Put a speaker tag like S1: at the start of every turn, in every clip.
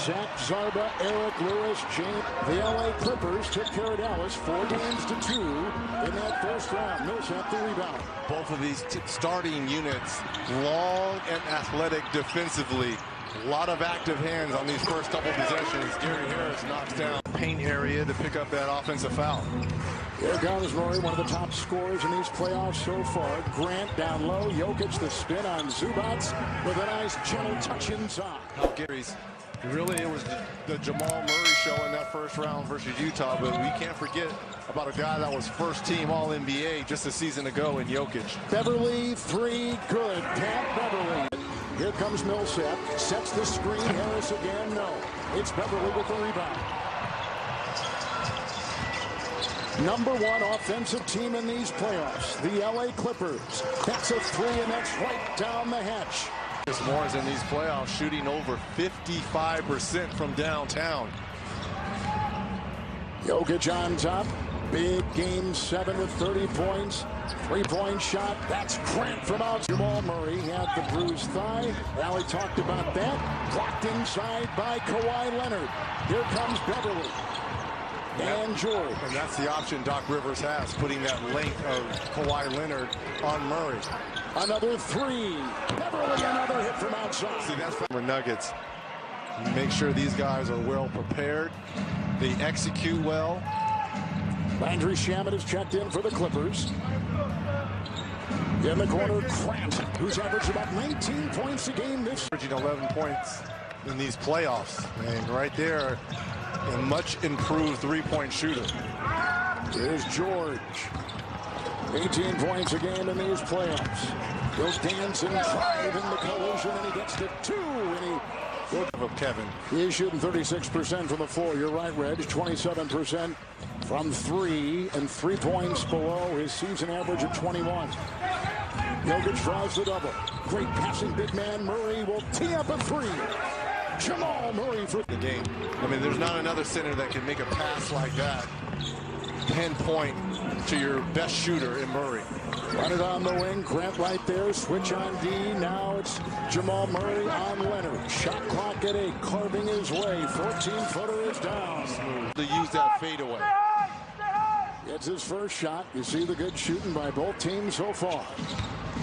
S1: Zach Zarba, Eric Lewis, James. The LA Clippers took care of Dallas 4-2 in that first round. Millsap the rebound.
S2: Both of these starting units, long and athletic defensively. A lot of active hands on these first couple possessions. Gary Harris knocks down the paint area to pick up that offensive foul.
S1: Here comes Murray, one of the top scorers in these playoffs so far. Grant down low. Jokic the spin on Zubac with a nice gentle touch inside.
S2: Gary's really, it was the Jamal Murray show in that first round versus Utah, but we can't forget about a guy that was first team All-NBA just a season ago in Jokic.
S1: Beverly, three, good. Pat Beverly. Here comes Millsap, sets the screen. Harris again, no. It's Beverly with the rebound. #1 offensive team in these playoffs, the LA Clippers. That's a three, and that's right down the hatch.
S2: Morris in these playoffs shooting over 55% from downtown.
S1: Jokic on top. Big game 7 with 30 points. 3-point shot. That's Grant from out. Jamal Murray had the bruised thigh. Allie talked about that. Blocked inside by Kawhi Leonard. Here comes Beverly. And George.
S2: And that's the option Doc Rivers has, putting that length of Kawhi Leonard on Murray.
S1: Another three. Beverly, another hit from outside.
S2: See, that's from the Nuggets. Make sure these guys are well prepared. They execute well.
S1: Landry Shamet has checked in for the Clippers. In the corner, Grant, who's averaged about 19 points a game this
S2: year. 11 points in these playoffs. And right there, a much improved three-point shooter.
S1: Here's George. 18 points a game in these playoffs. Goes dancing, driving the collision, and he gets to 2. And he
S2: of Kevin.
S1: He is shooting 36% from the floor. You're right, Reg. 27% from 3, and 3 points below his season average of 21. Jokic draws the double. Great passing big man. Murray will tee up a 3. Jamal Murray for
S2: the game. I mean, there's not another center that can make a pass like that. Pinpoint to your best shooter in Murray.
S1: Run it on the wing. Grant right there. Switch on D. Now it's Jamal Murray on Leonard. Shot clock at 8. Carving his way. 14-footer is down.
S2: Smooth to use that fadeaway.
S1: It's his first shot. You see the good shooting by both teams so far.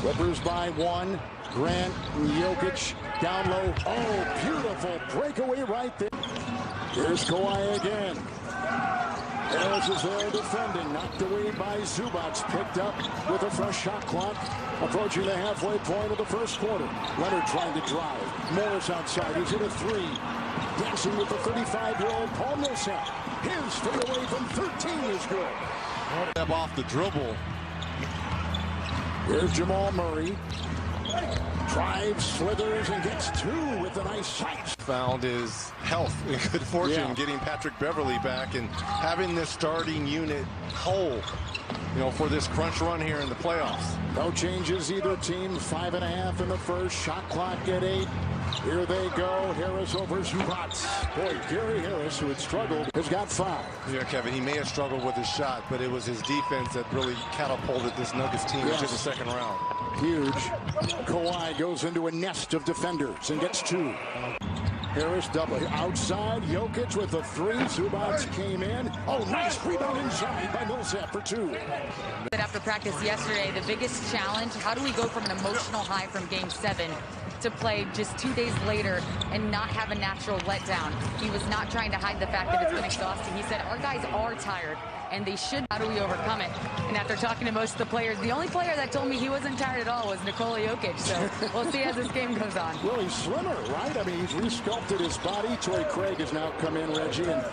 S1: Clippers by 1. Grant and Jokic down low. Oh, beautiful breakaway right there. Here's Kawhi again. Harris is there defending. Knocked away by Zubac. Picked up with a fresh shot clock. Approaching the halfway point of the first quarter. Leonard trying to drive. Morris outside. He's hit a 3. Dancing with the 35-year-old Paul Millsap. His fadeaway from 13 is good.
S2: Off the dribble.
S1: Here's Jamal Murray. Drives, slithers, and gets 2 with a nice shot.
S2: Found his health and good fortune getting Patrick Beverly back and having this starting unit whole, for this crunch run here in the playoffs.
S1: No changes either team. 5.5 in the first. Shot clock at 8. Here they go. Harris over Zubac. Boy, Gary Harris, who had struggled, has got 5.
S2: Yeah, Kevin, he may have struggled with his shot, but it was his defense that really catapulted this Nuggets team into the second round.
S1: Huge. Kawhi goes into a nest of defenders and gets 2. Harris double outside. Jokic with a 3. Zubac came in. Oh, nice rebound inside by Millsap for 2.
S3: After practice yesterday, the biggest challenge, how do we go from an emotional high from Game 7 to play just 2 days later and not have a natural letdown? He was not trying to hide the fact that it's been exhausting. He said, our guys are tired, and they should. How do we overcome it? And after talking to most of the players, the only player that told me he wasn't tired at all was Nikola Jokic. So we'll see as this game goes on.
S1: Well, he's slimmer, right? I mean, he's resculpted his body. Torrey Craig has now come in, Reggie, and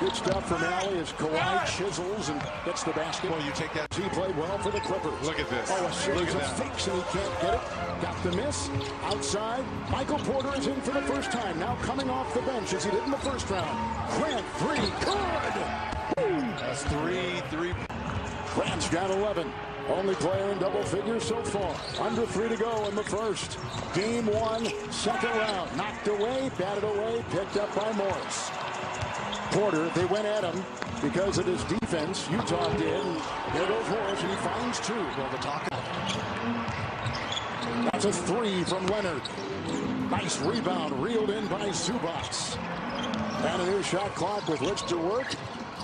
S1: good stuff from Allie as Kawhi chisels and gets the basket.
S2: Well, you take that.
S1: He played well for the Clippers.
S2: Look at this.
S1: Oh, a series of fakes, and he can't get it. Got the miss. Outside. Michael Porter is in for the first time. Now coming off the bench as he did in the first round. Grant, 3. Good.
S2: That's 3.
S1: Grant's got 11. Only player in double figures so far. Under 3 to go in the first. Game 1, second round. Knocked away, batted away, picked up by Morris. Porter, they went at him because of his defense. Utah did. And there goes Morris, and he finds 2.
S2: Well, the talk.
S1: That's a 3 from Leonard. Nice rebound, reeled in by Zubac. And a new shot clock with which to work.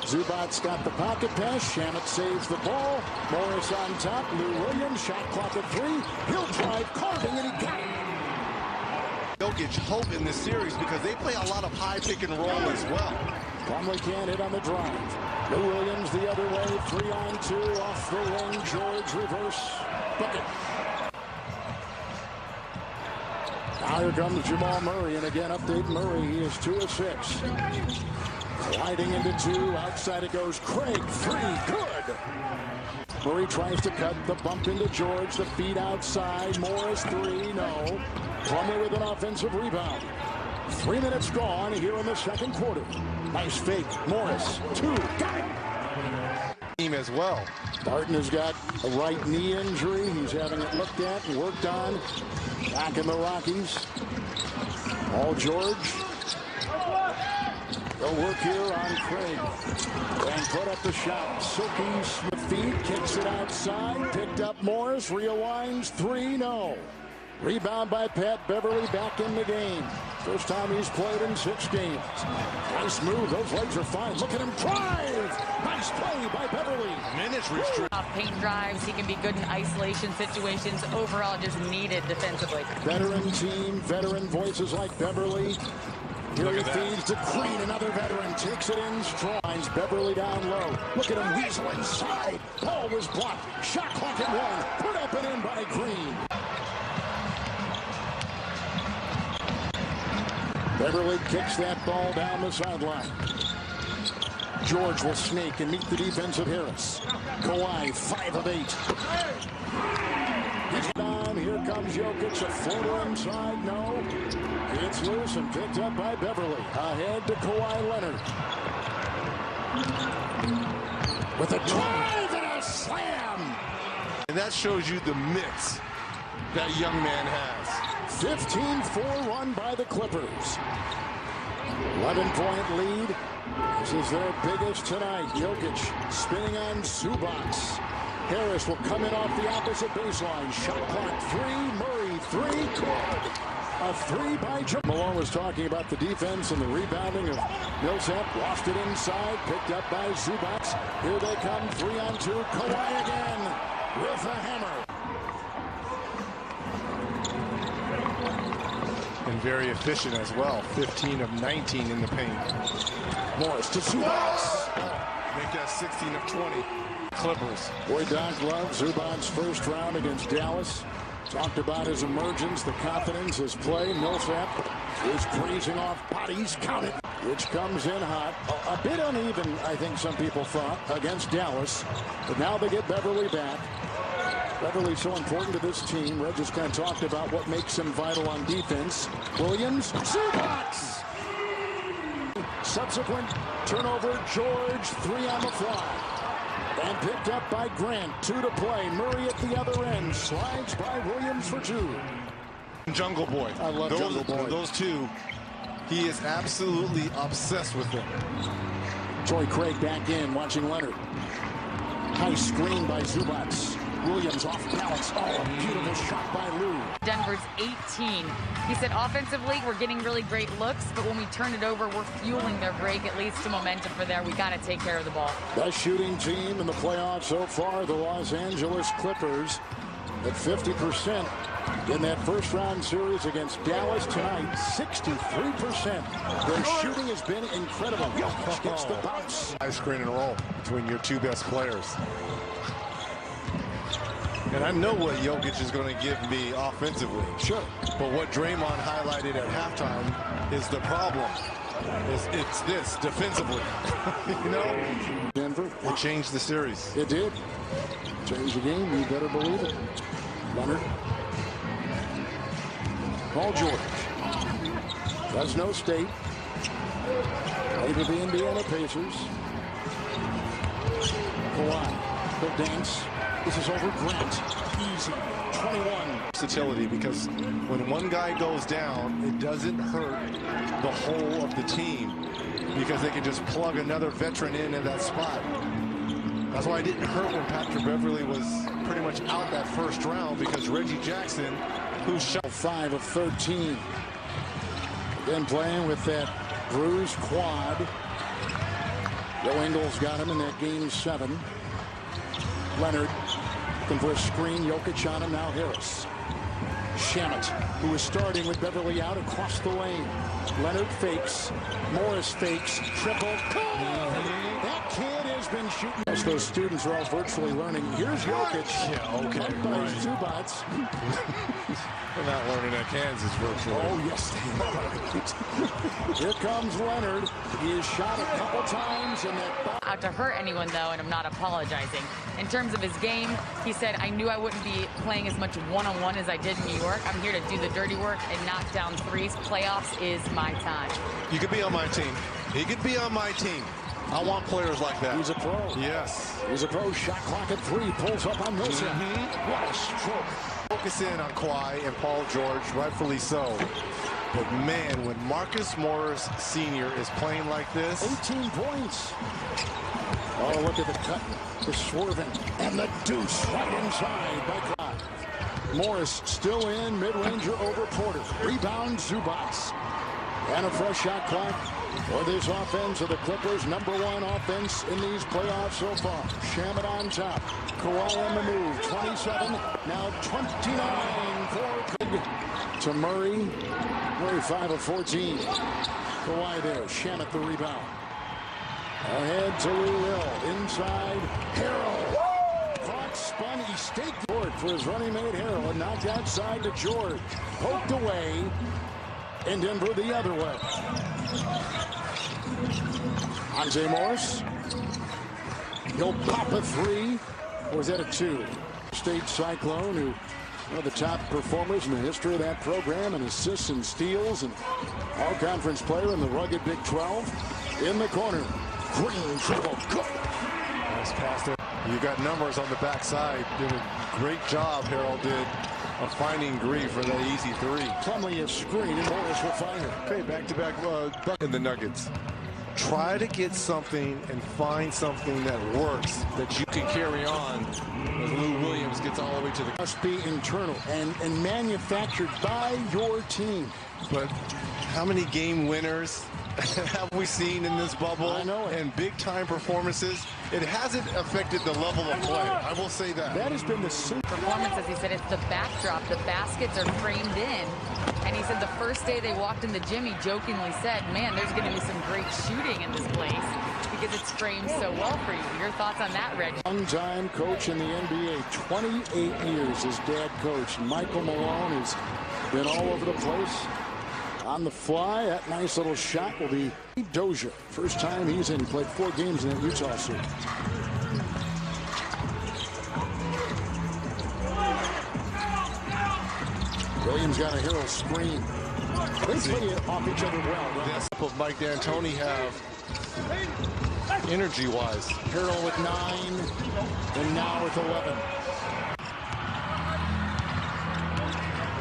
S1: Zubac got the pocket pass. Shamet saves the ball. Morris on top. Lou Williams, shot clock at 3. He'll drive, carving, and he got it.
S2: Jokic hope in this series because they play a lot of high pick and roll as well.
S1: Plumlee can't hit on the drive. Lou Williams the other way. 3-on-2 off the wing. George reverse bucket. Now here comes Jamal Murray, and again update Murray. He is 2 of 6. Sliding into 2, outside it goes. Craig, 3, good. Murray tries to cut the bump into George. The feed outside. Morris 3, no. Plumlee with an offensive rebound. 3 minutes gone here in the second quarter. Nice fake. Morris 2, got it.
S2: Team as well.
S1: Barton has got a right knee injury. He's having it looked at and worked on. Back in the Rockies. Paul George. They'll work here on Craig. And put up the shot. Silky Smith feed, kicks it outside. Picked up Morris, realigns 3, no. Rebound by Pat Beverly, back in the game. First time he's played in 6 games. Nice move, those legs are fine. Look at him drive. Nice play by Beverly.
S2: Minutes restrict.
S3: Paint drives, he can be good in isolation situations. Overall, just needed defensively.
S1: Veteran team, veteran voices like Beverly. Here he feeds to Green, another veteran, takes it in strong. Finds Beverly down low. Look at him weasel inside. Ball was blocked. Shot clock at 1. Put up and in by Green. Beverly kicks that ball down the sideline. George will sneak and meet the defense of Harris. Kawhi, 5 of 8. He's down. Here comes Jokic. A floater inside. No. It's loose and picked up by Beverly. Ahead to Kawhi Leonard. With a drive and a slam.
S2: And that shows you the mix that young man has.
S1: 15-4 run by the Clippers. 11-point lead. This is their biggest tonight. Jokic spinning on Zubac. Harris will come in off the opposite baseline. Shot clock 3. Murray 3. Good. A 3 by Joe. Malone was talking about the defense and the rebounding of Millsap. Lost it inside. Picked up by Zubac. Here they come. 3-on-2. Kawhi again with a hammer.
S2: And very efficient as well. 15 of 19 in the paint.
S1: Morris to Zubac.
S2: Make that 16 of 20. Clippers.
S1: Boy, Doc loves Zubac's first round against Dallas. Talked about his emergence, the confidence, his play. Millsap is grazing off bodies, counted, which comes in hot. A bit uneven, I think some people thought, against Dallas. But now they get Beverly back. Beverly's so important to this team. Reg just kind of talked about what makes him vital on defense. Williams, Zubac. Subsequent turnover, George, 3 on the fly. And picked up by Grant. 2 to play. Murray at the other end. Slides by Williams for 2.
S2: Jungle Boy.
S1: I love Jungle Boy.
S2: Those two, he is absolutely obsessed with them.
S1: Torrey Craig back in, watching Leonard. High screen by Zubac. Williams off balance. Oh, a beautiful shot by Lou.
S3: Denver's 18. He said offensively, we're getting really great looks, but when we turn it over, we're fueling their break. It leads to momentum for there. We got to take care of the ball.
S1: Best shooting team in the playoffs so far, the Los Angeles Clippers at 50% in that first round series against Dallas tonight. 63%. Their shooting has been incredible. Jokic gets the bounce.
S2: High screen and roll between your 2 best players. And I know what Jokic is going to give me offensively.
S1: Sure.
S2: But what Draymond highlighted at halftime is the problem. It's this, defensively. You know?
S1: Denver.
S2: It changed the series.
S1: It did. Changed the game. You better believe it. Leonard. Paul George. Fresno State. Played with the Indiana Pacers. Kawhi. He'll dance. This is over Grant. Easy. 21.
S2: Versatility, because when one guy goes down, it doesn't hurt the whole of the team because they can just plug another veteran in at that spot. That's why it didn't hurt when Patrick Beverly was pretty much out that first round, because Reggie Jackson, who shot
S1: 5 of 13. Again playing with that bruised quad. Joe Ingles got him in that game 7. Leonard looking for a screen. Jokic on him. Now Harris. Shamet, who is starting with Beverly out across the lane. Leonard fakes. Morris fakes. Triple. That kid has been shooting. As those students are all virtually learning. Here's Jokic.
S2: Yeah, okay.
S1: By Zubats.
S2: They're not learning at Kansas virtually.
S1: Oh, yes, they are. Here comes Leonard. He has shot a couple times in that.
S3: Out to hurt anyone, though, and I'm not apologizing. In terms of his game, he said, I knew I wouldn't be playing as much one-on-one as I did in New York. I'm here to do the dirty work and knock down threes. Playoffs is my time.
S2: You could be on my team. He could be on my team. I want players like that.
S1: He's a pro.
S2: Yes.
S1: He's a pro. Shot clock at 3. Pulls up on Millsap. What a stroke.
S2: Focus in on Kawhi and Paul George, rightfully so. But man, when Marcus Morris Sr. is playing like this.
S1: 18 points. Oh, look at the cut. The swerving. And the deuce right inside by Kawhi. Morris still in. Mid-ranger over Porter. Rebound Zubats. And a fresh shot clock for this offense of the Clippers. #1 offense in these playoffs so far. Shamet on top. Kawhi on the move. 27. Now 29 for Good. To Murray. Murray 5 of 14. Kawhi there. Shamet the rebound. Ahead to Lou Will. Inside. Harrell. Caught, spun. He staked forward for his running mate Harrell. And knocked outside to George. Poked away. And Denver the other way. Monte Morris. He'll pop a 3. Or is that a 2? State Cyclone, who one of the top performers in the history of that program, and assists and steals, and all-conference player in the rugged Big 12. In the corner. Green triple. Good.
S2: Nice pass there. You got numbers on the backside. Did a great job, Harold did, of finding Green for that easy 3.
S1: Plumlee is screen, and Morris will find it.
S2: Okay, back-to-back in the Nuggets. Try to get something and find something that works that you can carry on as Lou Williams gets all the way to the.
S1: Must be internal and manufactured by your team.
S2: But how many game winners have we seen in this bubble?
S1: I know it.
S2: And big-time performances. It hasn't affected the level of play. I will say that.
S1: That has been the
S3: performance, as he said, it's the backdrop. The baskets are framed in. And he said the first day they walked in the gym, he jokingly said, man, there's going to be some great shooting in this place because it's framed so well for you. Your thoughts on that, Reg?
S1: One-time coach in the NBA, 28 years his dad coached. Michael Malone has been all over the place. On the fly, that nice little shot will be Dozier. First time he's in. He played 4 games in that Utah suit. Williams got a hero screen. They play it off each other well.
S2: Yes, of Mike D'Antoni have energy-wise.
S1: Harrell with 9, and now with 11.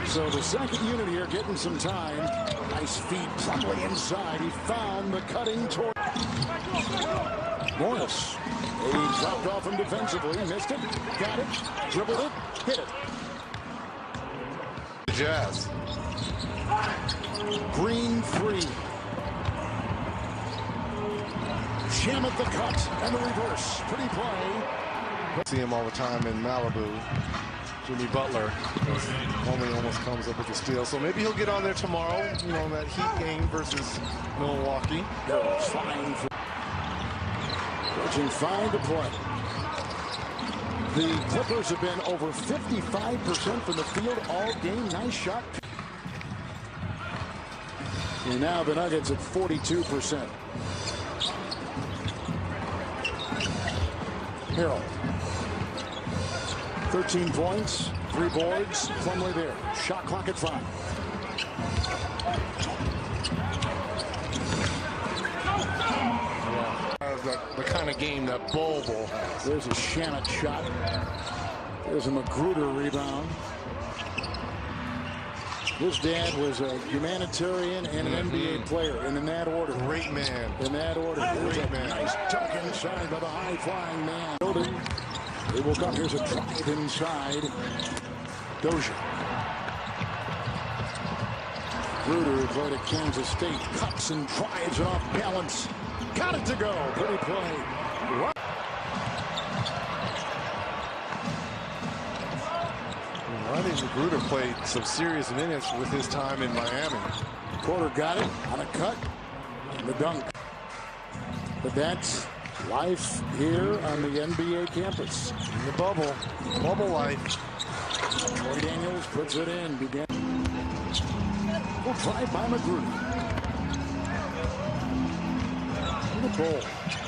S1: So the second unit here getting some time. Nice feed, Plumlee inside. He found the cutting toward Morris. He dropped off him defensively, missed it, got it, dribbled it, hit it.
S2: The Jazz.
S1: Green 3. Shamet the cut and the reverse. Pretty play.
S2: See him all the time in Malibu. Jimmy Butler only almost comes up with the steal. So maybe he'll get on there tomorrow, you know, in that Heat game versus Milwaukee.
S1: Harrell's fine for approaching 5 to play. The Clippers have been over 55% from the field all game. Nice shot. And now the Nuggets at 42%. Harrell. 13 points, 3 boards, Plumlee there. Shot clock at 5.
S2: The kind of game that Bol has.
S1: There's a Shamet shot. There's a Magruder rebound. His dad was a humanitarian and an NBA player, and in that order.
S2: Great man.
S1: In that order. There's a nice dunk inside by the high-flying man. Building. They will come. Here's a drive inside. Dozier. Magruder, who played at Kansas State, cuts and drives it off balance. Got it to go. Pretty play. Right.
S2: I think Magruder played some serious minutes with his time in Miami.
S1: Porter got it on a cut and the dunk. But that's life here on the NBA campus.
S2: In the bubble life.
S1: Troy Daniels puts it in. Began. Well, drive by Magruder. The ball.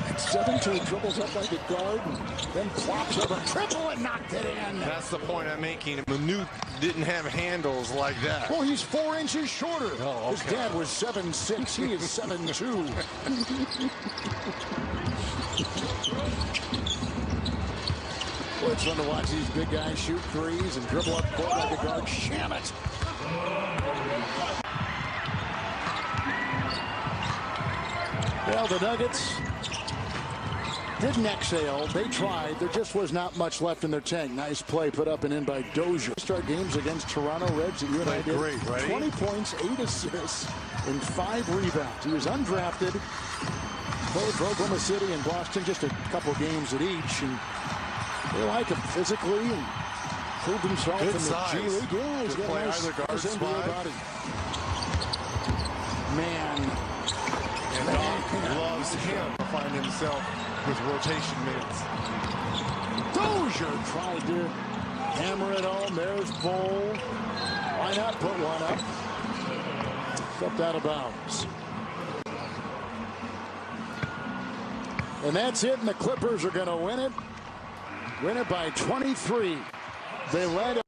S1: At 7-2, dribbles up like a guard, and then plops over triple and knocked it in.
S2: That's the point I'm making. Manute didn't have handles like that.
S1: Well, he's 4 inches shorter.
S2: Oh, okay.
S1: His dad was 7'6". He is 7'2". Well, it's fun to watch these big guys shoot threes and dribble up court like a guard. Shamit. Well, the Nuggets didn't exhale. They tried. There just was not much left in their tank. Nice play put up and in by Dozier. Start games against Toronto Reds that you and I did.
S2: Great, right?
S1: 20 points, 8 assists, and 5 rebounds. He was undrafted. Played for Oklahoma City and Boston, just a couple games at each. And they like him physically and proved himself
S2: Good
S1: in the
S2: size.
S1: G League. Yeah, he's got a nice NBA body. Man.
S2: And Doc loves him to find himself with rotation minutes.
S1: Dozier tried to hammer it home. There's Bull. Why not put one up? Stepped out of bounds. And that's it, and the Clippers are going to win it. Win it by 23. They led